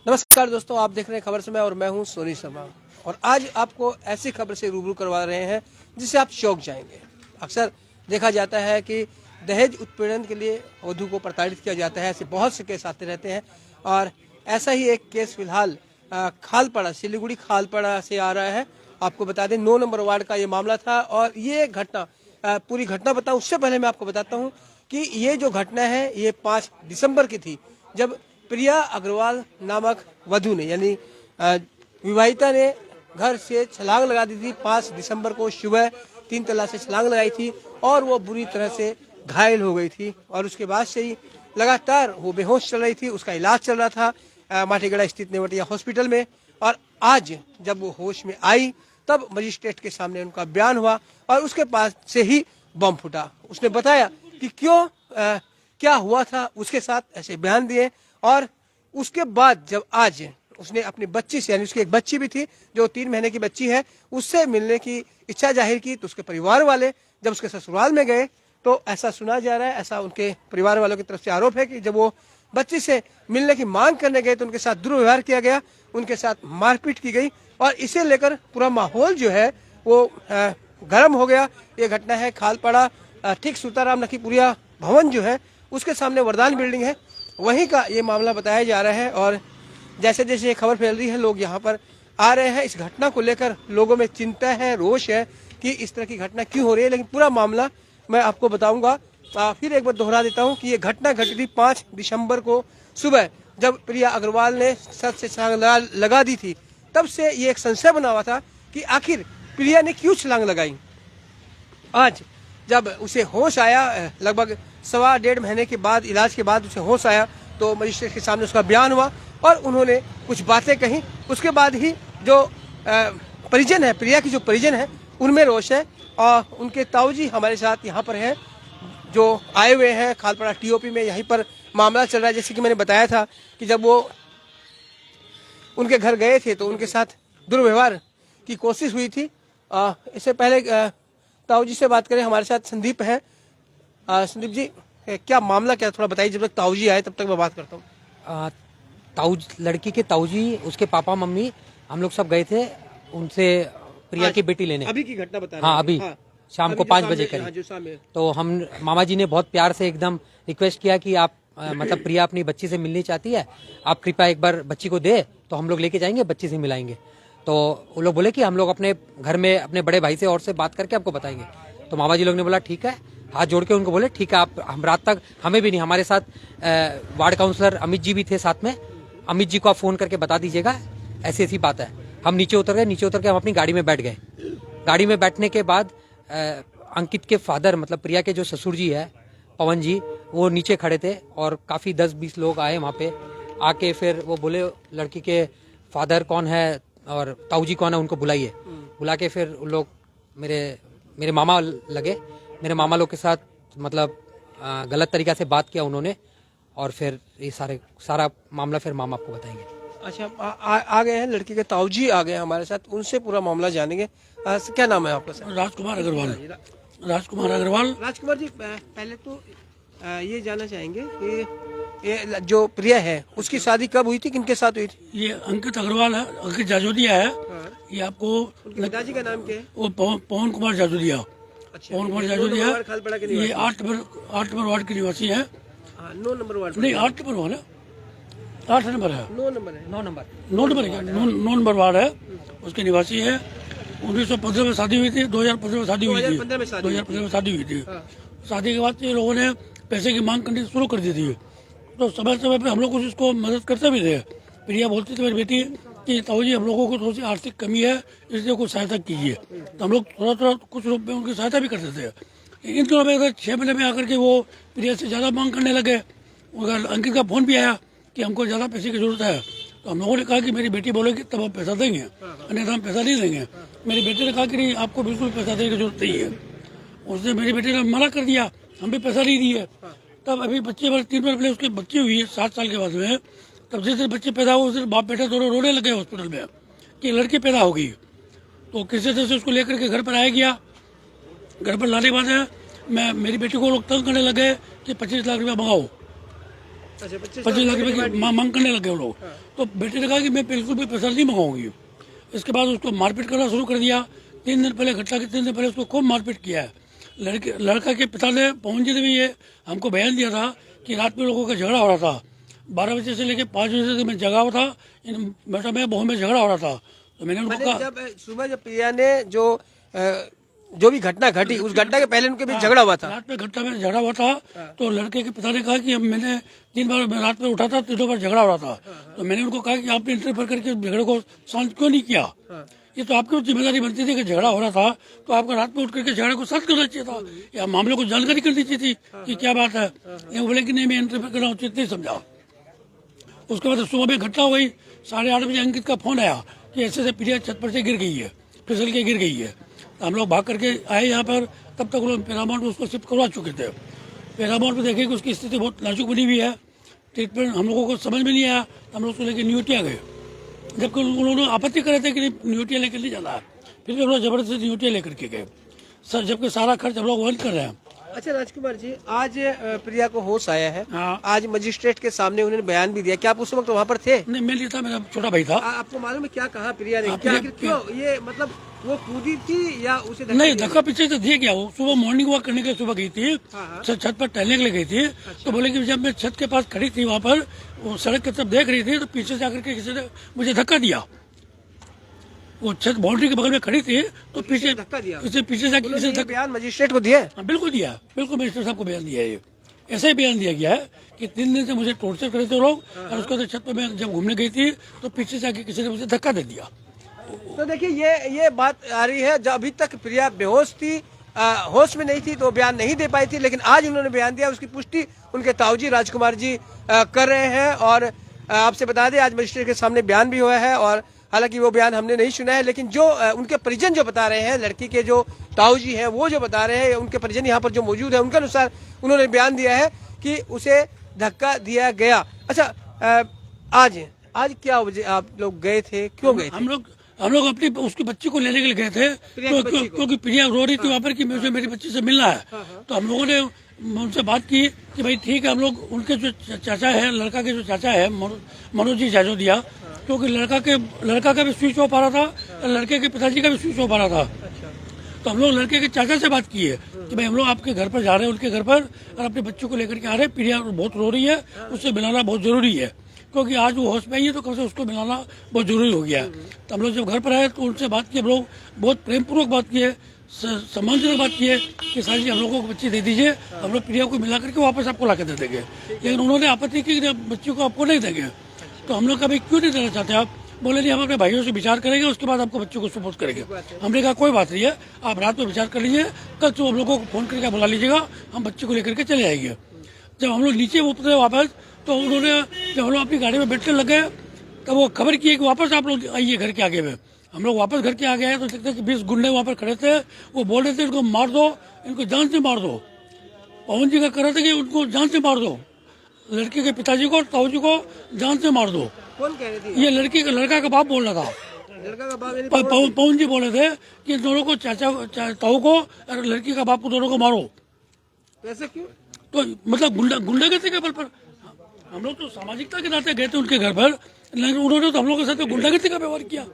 नमस्कार दोस्तों, आप देख रहे हैं खबर समय और मैं हूं सोनी शर्मा। और आज आपको ऐसी खबर से रूबरू करवा रहे हैं जिससे आप चौंक जाएंगे। अक्सर देखा जाता है कि दहेज उत्पीड़न के लिए वधू को प्रताड़ित किया जाता है। ऐसे बहुत से केस आते रहते हैं और ऐसा ही एक केस फिलहाल खालपाड़ा, सिलीगुड़ी खालपाड़ा से आ रहा है। आपको बता दें 9 नंबर वार्ड का ये मामला था और ये घटना, पूरी घटना बताऊं उससे पहले मैं आपको बताता हूँ कि ये जो घटना है ये 5 दिसंबर की थी, जब प्रिया अग्रवाल नामक वधू ने यानी विवाहिता ने घर से छलांग लगा दी थी। 5 दिसंबर को सुबह 3 तल्ला से छलांग लगाई थी और वो बुरी तरह से घायल हो गई थी और उसके बाद से ही लगातार वो बेहोश चल रही थी। उसका इलाज चल रहा था माटीगढ़ा स्थित नेवटिया हॉस्पिटल में। और आज जब वो होश में आई तब मजिस्ट्रेट के सामने उनका बयान हुआ और उसके पास से ही बम फूटा। उसने बताया कि क्यों क्या हुआ था उसके साथ, ऐसे बयान दिए। और उसके बाद जब आज उसने अपनी बच्ची से, यानी उसकी एक बच्ची भी थी जो 3 महीने की बच्ची है, उससे मिलने की इच्छा जाहिर की, तो उसके परिवार वाले जब उसके ससुराल में गए तो ऐसा सुना जा रहा है, ऐसा उनके परिवार वालों की तरफ से आरोप है कि जब वो बच्ची से मिलने की मांग करने गए तो उनके साथ दुर्व्यवहार किया गया, उनके साथ मारपीट की गई और इसे लेकर पूरा माहौल जो है वो गर्म हो गया। ये घटना है खालपाड़ा, ठीक सुताराम नखीपुरिया भवन जो है उसके सामने वरदान बिल्डिंग है, वहीं का ये मामला बताया जा रहा है। और जैसे जैसे ये खबर फैल रही है लोग यहाँ पर आ रहे हैं। इस घटना को लेकर लोगों में चिंता है, रोष है कि इस तरह की घटना क्यों हो रही है। लेकिन पूरा मामला मैं आपको बताऊंगा। फिर एक बार दोहरा देता हूँ कि ये घटना घटी थी 5 दिसंबर को सुबह, जब प्रिया अग्रवाल ने सर से छलांग लगा दी थी। तब से ये एक संशय बना हुआ था कि आखिर प्रिया ने क्यों छलांग लगाई। आज जब उसे होश आया, लगभग 1.25 महीने के बाद, इलाज के बाद उसे होश आया, तो मजिस्ट्रेट के सामने उसका बयान हुआ और उन्होंने कुछ बातें कही। उसके बाद ही जो परिजन है, प्रिया की जो परिजन है, उनमें रोष है। और उनके ताऊजी हमारे साथ यहाँ पर हैं जो आए हुए हैं खालपाड़ा टीओपी में। यहीं पर मामला चल रहा है। जैसे कि मैंने बताया था कि जब वो उनके घर गए थे तो उनके साथ दुर्व्यवहार की कोशिश हुई थी। इससे पहले ताऊजी से बात करें, हमारे साथ संदीप है। संदीप जी, क्या मामला क्या, थोड़ा बताइए। जब तक ताऊजी आए तब तक मैं बात करता हूँ। लड़की के ताऊजी, उसके पापा मम्मी, हम लोग सब गए थे उनसे प्रिया की बेटी लेने। अभी की घटना बता रहे हैं। हाँ, अभी शाम को 5 बजे करीब। तो हम मामा जी ने बहुत प्यार से एकदम रिक्वेस्ट किया कि आप मतलब प्रिया अपनी बच्ची से मिलनी चाहती है, आप कृपया एक बार बच्ची को दे तो हम लोग लेके जाएंगे, बच्ची से मिलाएंगे। तो वो लोग बोले कि हम लोग अपने घर में अपने बड़े भाई से और से बात करके आपको बताएंगे। तो मामा जी लोग ने बोला ठीक है, हाथ जोड़ के उनको बोले ठीक है आप, हम रात तक, हमें भी नहीं, हमारे साथ वार्ड काउंसलर अमित जी भी थे साथ में, अमित जी को आप फोन करके बता दीजिएगा ऐसी ऐसी बात है। हम नीचे उतर गए, नीचे उतर के हम अपनी गाड़ी में बैठ गए। गाड़ी में बैठने के बाद अंकित के फादर, मतलब प्रिया के जो ससुर जी है पवन जी, वो नीचे खड़े थे और काफी 10-20 लोग आए वहाँ पे। आके फिर वो बोले लड़की के फादर कौन है और ताऊजी कौन है, उनको बुलाइए। बुला के फिर उन लोग मेरे मामा लगे, मेरे मामा लोग के साथ मतलब गलत तरीका से बात किया उन्होंने। और फिर ये सारा मामला फिर मामा आपको बताएंगे। अच्छा, आ गए हैं लड़की के ताऊजी, आ गए हमारे साथ, उनसे पूरा मामला जानेंगे। क्या नाम है आपका सर? राजकुमार अग्रवाल। राजकुमार अग्रवाल। राजकुमार जी, पहले तो ये जानना चाहेंगे कि ये जो प्रिया है उसकी शादी कब हुई थी, किनके साथ हुई थी? ये अंकित अग्रवाल है, अंकित जाजोदिया है। हाँ। ये आपको पिताजी का नाम क्या है? वो पवन कुमार जाजोदिया। अच्छा, पवन कुमार जाजोदिया। ये 8 नंबर वार्ड के निवासी है। 9 नंबर वार्ड नहीं, 8 नंबर वार्ड है, 8 नंबर है, 9 नंबर है, 9 नंबर 9 नंबर वार्ड है, उसके निवासी है। 1915 में शादी हुई थी, 2015 में शादी हुई थी, 2015 में शादी हुई थी। शादी के बाद ये लोगों ने पैसे की मांग करनी शुरू कर दी थी। तो समय समय पे हम लोग कुछ उसको मदद करते भी थे। प्रिया बोलती थी मेरी बेटी कि ताऊ जी हम लोगों को थोड़ी सी आर्थिक कमी है, इसलिए कुछ सहायता कीजिए। तो हम लोग थोड़ा कुछ रूप में उनकी सहायता भी करते थे। इन दिनों में 6 महीने में आकर के वो प्रिया से ज़्यादा मांग करने लगे। अंकित का फोन भी आया कि हमको ज़्यादा पैसे की जरूरत है। तो हम लोगों ने कहा कि मेरी बेटी बोलेगी तब हम पैसा देंगे, अन्यथा हम पैसा नहीं देंगे। मेरी बेटी ने कहा कि नहीं, आपको बिल्कुल पैसा देने की जरूरत नहीं है। उसने, मेरी बेटी ने मना कर दिया, हम भी पैसा नहीं दिए। तब अभी बच्चे 3 बार पहले उसकी बच्ची हुई है 7 साल के बाद में। तब जिस दिन बच्चे पैदा हुए उस दिन बाप बेटा दोनों रोने लगे हॉस्पिटल में कि लड़की पैदा हो गई। तो किसी तरह से उसको लेकर के घर पर आया गया। घर पर लाने के बाद मेरी बेटी को लोग तंग करने लगे कि 25 लाख रुपया मंगाओ। अच्छा, 25 लाख रुपए की मांग करने लगे वो लोग। तो बेटे ने कहा कि मैं बिल्कुल भी पैसा नहीं मंगाऊंगी। इसके बाद उसको मारपीट करना शुरू कर दिया। 3 दिन पहले, घटना के 3 दिन पहले उसको खूब मारपीट किया है। लड़का के पिता ने, पवन जी ने भी ये हमको बयान दिया था कि रात में लोगों का झगड़ा हो रहा था। 12 बजे से लेकर 5 बजे तक मैं जगा हुआ था, इन बेटा में बहू में झगड़ा हो रहा था। तो मैंने उनको कहा, जब सुबह जब प्रिया ने जो भी घटना घटी, उस घटना के पहले उनके बीच झगड़ा हुआ था। रात में घटना में झगड़ा हुआ था। तो लड़के के पिता ने कहा कि मैंने 3 बार मैं रात में उठा था, 3 बार झगड़ा हो रहा था। तो मैंने उनको कहा कि आपने इंटरफेयर करके झगड़े को शांत क्यों नहीं किया? ये तो आपकी जिम्मेदारी बनती थी कि झगड़ा हो रहा था तो आपको रात में उठ करके झगड़े को शांत करना चाहिए था, या मामले को जानकारी करनी चाहिए थी कि क्या बात है। ये बोले कि नहीं, मैं इंटरफेयर करना उचित नहीं समझा। उसके बाद सुबह में घटना हो गई। 8:30 बजे अंकित का फोन आया कि ऐसे प्रिया छत पर से गिर गई है, फिसल के गिर गई है। हम लोग भाग करके आए यहाँ पर। तब तक लोग पैरामाउंट में उसको शिफ्ट करवा चुके थे। पैरामाउंट में देखे कि उसकी स्थिति बहुत नाजुक बनी हुई है। ट्रीटमेंट हम लोगों को समझ में नहीं आया। हम लोग उसको लेकर न्यूटिया गए, जबकि उन्होंने आपत्ति करे थे कि न्यूटिया लेकर नहीं जाना है। फिर भी हम लोग जबरदस्ती न्यूटिया लेकर के गए सर, जबकि सारा खर्च हम लोग वहन कर रहे हैं। अच्छा राजकुमार जी, आज प्रिया को होश आया है। हाँ। आज मजिस्ट्रेट के सामने उन्होंने बयान भी दिया। क्या आप उस वक्त वहाँ पर थे? नहीं, मैं नहीं था, मेरा छोटा भाई था। आपको मालूम है क्या कहा प्रिया ने? हाँ, क्या क्यों ये मतलब वो कूदी थी या उसे नहीं, धक्का पीछे से दिया गया। वो सुबह मॉर्निंग वॉक करने के लिए सुबह गई थी, छत पर टहलने के लिए गई थी। तो बोले कि जब मैं छत के पास खड़ी थी, वहाँ पर वो सड़क की तरफ देख रही थी, तो पीछे से आकर के किसी ने मुझे धक्का दिया। वो छत बाउंड्री के बगल में खड़ी थी, तो पीछे धक्का दिया। पीछे से किसी ने बयान मजिस्ट्रेट को दिया? हाँ, बिल्कुल दिया, बिल्कुल मजिस्ट्रेट साहब को बयान दिया है। ये ऐसा ही बयान दिया गया है कि 3 दिन से मुझे टॉर्चर करे थे लोग, और उसके बाद छत पर मैं जब घूमने गई थी तो पीछे से आके किसी ने मुझे धक्का दे दिया। तो देखिए ये बात आ रही है, जब अभी तक प्रिया बेहोश थी, होश में नहीं थी, तो बयान नहीं दे पाई थी। लेकिन आज उन्होंने बयान दिया, उसकी पुष्टि उनके ताऊजी राजकुमार जी कर रहे हैं। और आपसे बता दें, आज मजिस्ट्रेट के सामने बयान भी हुआ है। और हालांकि वो बयान हमने नहीं सुना है, लेकिन जो उनके परिजन जो बता रहे हैं, लड़की के जो ताऊजी हैं वो जो बता रहे हैं, उनके परिजन यहाँ पर जो मौजूद है, उनके अनुसार उन्होंने बयान दिया है कि उसे धक्का दिया गया। अच्छा, आज क्या वजह आप लोग गए थे, क्यों गए थे? हम लोग अपनी उसकी बच्ची को लेने के लिए गए थे, क्योंकि प्रिया रो रही थी वहाँ पर कि मुझे मेरी बच्ची से मिलना है। तो हम लोगों ने उनसे बात की कि भाई ठीक है, हम लोग उनके जो चाचा है, लड़का के जो चाचा है मनोज जी जाजोदिया, क्योंकि लड़का का भी स्विच ऑफ आ रहा था, लड़के के पिताजी का भी स्विच ऑफ आ रहा था। तो हम लोग लड़के के चाचा से बात की है कि भाई हम लोग आपके घर पर जा रहे हैं, उनके घर पर, और अपने बच्चों को लेकर के आ रहे हैं। प्रिया बहुत रो रही है, उससे मिलाना बहुत जरूरी है, क्योंकि आज वो होश में आई है, तो कम से उसको मिलाना बहुत जरूरी हो गया है। तो हम लोग जब घर पर आए तो उनसे बात की, हम लोग बहुत प्रेम पूर्वक बात की है, सम्मानजनक बात की है कि सर जी हम लोगों को बच्ची दे दीजिए, हम लोग प्रिया को मिला करके वापस आपको ला के दे देंगे। लेकिन उन्होंने आपत्ति की कि बच्ची को आपको नहीं देंगे। तो हम लोग का भाई क्यों नहीं देना चाहते आप? बोले नहीं, हम अपने भाइयों से विचार करेंगे, उसके बाद आपको बच्चों को सपोर्ट करेंगे। हमने कहा कोई बात नहीं है, आप रात में विचार कर लीजिए, कल तो हम लोगों को फोन करके बुला लीजिएगा, हम बच्चे को लेकर के चले आएंगे। जब हम लोग नीचे उतरे वापस, तो उन्होंने, जब हम लोग अपनी गाड़ी में बैठने लगे, तब वो खबर की कि वापस आप लोग आइए घर के आगे में। हम लोग वापस घर के आगे आए तो देखते कि 20 गुंडे वहाँ पर खड़े थे। वो बोल रहे थे इनको मार दो, इनको जान से मार दो। पवन जी का कह रहे थे कि उनको जान से मार दो, लड़के के पिताजी को, ताऊ जी को जान से मार दो। कौन कह रही थी? ये लड़का का बाप बोल रहा था। लड़का का बाप यानी पवन जी बोले थे कि दोनों को, चाचा ताऊ को और लड़की का बाप को, दोनों को मारो। ऐसा क्यों? तो मतलब गुंडागर्दी के बल पर हम लोग तो सामाजिकता के नाते गए थे उनके घर पर, लेकिन उन्होंने तो हम लोग के साथ गुंडागर्दी का व्यवहार किया।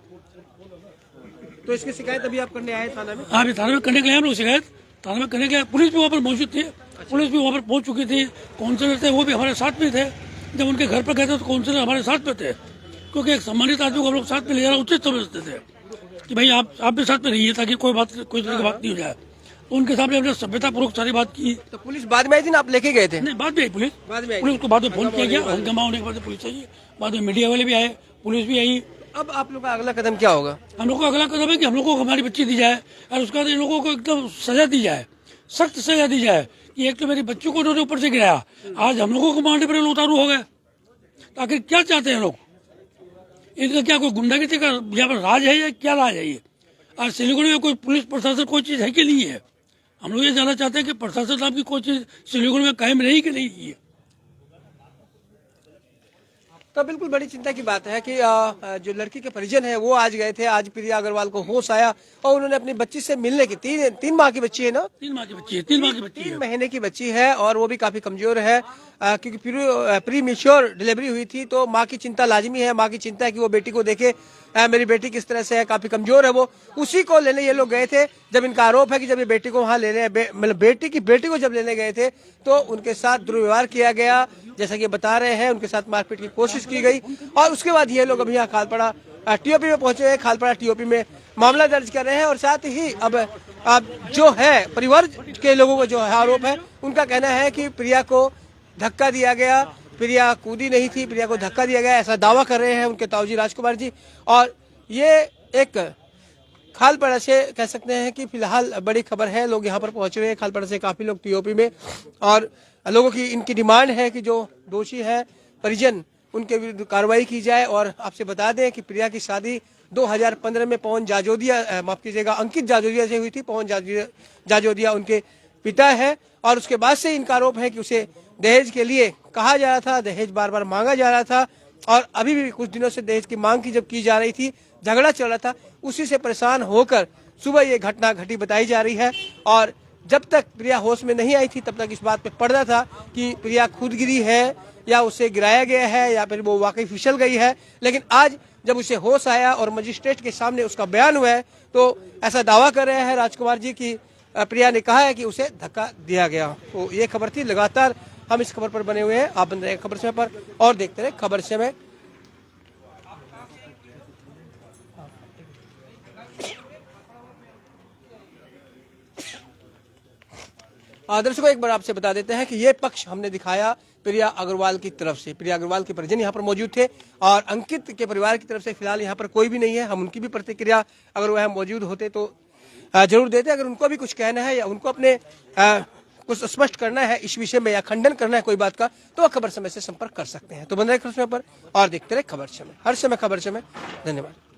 तो इसकी शिकायत अभी आप करने आए थाना में? हाँ, अभी थाने में करने के लिए हम लोग शिकायत थाने में करने के लिए, पुलिस भी वहाँ पर मौजूद थी, पुलिस भी वहाँ पर पहुँच चुकी थी। काउंसलर थे, वो भी हमारे साथ में थे। जब उनके घर पर गए थे तो काउंसलर हमारे साथ में थे, क्योंकि एक सम्मानित आदमी को हम लोग साथ में ले जाना उचित समझते थे कि भाई आप भी साथ में रहिए, ताकि कोई तरह की बात नहीं हो जाए। तो उनके सामने हमने सभ्यता पूर्वक सारी बात की। तो पुलिस बाद में आई थी ना, आप लेके गए थे? नहीं, बाद में आई पुलिस, बाद में आई। पुलिस को बाद में फोन किया गया, हंगामा होने के बाद पुलिस आई, बाद में मीडिया वाले भी आए, पुलिस भी आई। अब आप लोग का अगला कदम क्या होगा? हम लोग का अगला कदम है कि हम लोगों को हमारी बच्ची दी जाए, और उसके बाद इन लोगों को एकदम सजा दी जाए, सख्त सजा दी जाए कि एक तो मेरी बच्ची को उन्होंने ऊपर से गिराया, आज हम लोगों को मारने पर उतारू हो गए। तो आखिर क्या चाहते हैं लोग? इनका क्या कोई गुंडागर्दी का यहाँ पर राज है या क्या राज है ये? आज सिलीगुड़ी में कोई पुलिस प्रशासन कोई चीज है कि नहीं है? हम लोग ये जानना चाहते हैं कि प्रशासन नाम की कोई चीज सिलीगुड़ी में कायम रही कि नहीं है। तो बिल्कुल बड़ी चिंता की बात है कि जो लड़की के परिजन है वो आज गए थे। आज प्रिया अग्रवाल को होश आया और उन्होंने अपनी बच्ची से मिलने की, 3 माह की बच्ची है ना? 3 माह की बच्ची है, 3 माह की बच्ची है, 3 महीने की बच्ची है, और वो भी काफी कमजोर है। क्योंकि प्री मेच्योर डिलीवरी हुई थी, तो माँ की चिंता लाजमी है। माँ की चिंता है कि वो बेटी को देखे, मेरी बेटी किस तरह से है, काफी कमजोर है वो। उसी को लेने ये लोग गए थे। जब इनका आरोप है कि जब ये बेटी को वहां लेने मतलब बेटी को जब लेने गए थे तो उनके साथ दुर्व्यवहार किया गया, जैसा कि बता रहे हैं। उनके साथ मारपीट की कोशिश की गई और उसके बाद ये लोग अभी यहाँ खालपाड़ा टीओपी में पहुंचे हैं। खालपाड़ा टीओपी में मामला दर्ज कर रहे हैं और साथ ही अब जो है परिवार के लोगों को जो आरोप है, उनका कहना है कि प्रिया को धक्का दिया गया, प्रिया कूदी नहीं थी, प्रिया को धक्का दिया गया, ऐसा दावा कर रहे हैं उनके ताऊजी राजकुमार जी। और ये एक खालपाड़ा से कह सकते हैं कि फिलहाल बड़ी खबर है। लोग यहाँ पर पहुंच रहे हैं, खालपाड़ा से काफी लोग टीओपी में, और लोगों की इनकी डिमांड है कि जो दोषी है परिजन, उनके विरुद्ध कार्रवाई की जाए। और आपसे बता दें कि प्रिया की शादी 2015 में पवन जाजोदिया, माफ कीजिएगा, अंकित जाजोदिया से हुई थी। पवन जाजोदिया उनके पिता है और उसके बाद से इनका आरोप है कि उसे दहेज के लिए कहा जा रहा था, दहेज बार बार मांगा जा रहा था और अभी भी कुछ दिनों से दहेज की मांग की जब की जा रही थी, झगड़ा चल रहा था, उसी से परेशान होकर सुबह ये घटना घटी बताई जा रही है। और जब तक प्रिया होश में नहीं आई थी तब तक इस बात पे पर्दा था कि प्रिया खुद गिरी है या उसे गिराया गया है या फिर वो वाकई फिसल गई है। लेकिन आज जब उसे होश आया और मजिस्ट्रेट के सामने उसका बयान हुआ है तो ऐसा दावा कर रहे हैं राजकुमार जी की प्रिया ने कहा है कि उसे धक्का दिया गया। तो ये खबर थी। लगातार हम इस खबर पर बने हुए हैं। आप बन रहे खबर समय पर और देखते रहे खबर समय। दर्शकों, एक बार आपसे बता देते हैं कि ये पक्ष हमने दिखाया प्रिया अग्रवाल की तरफ से। प्रिया अग्रवाल के परिजन यहाँ पर मौजूद थे और अंकित के परिवार की तरफ से फिलहाल यहाँ पर कोई भी नहीं है। हम उनकी भी प्रतिक्रिया अगर वह मौजूद होते तो जरूर देते। अगर उनको भी कुछ कहना है या उनको अपने कुछ स्पष्ट करना है इस विषय में या खंडन करना है कोई बात का, तो वह खबर समय से संपर्क कर सकते हैं। तो बन रहे खबर समय पर और देखते रहे खबर समय, हर समय खबर समय। धन्यवाद।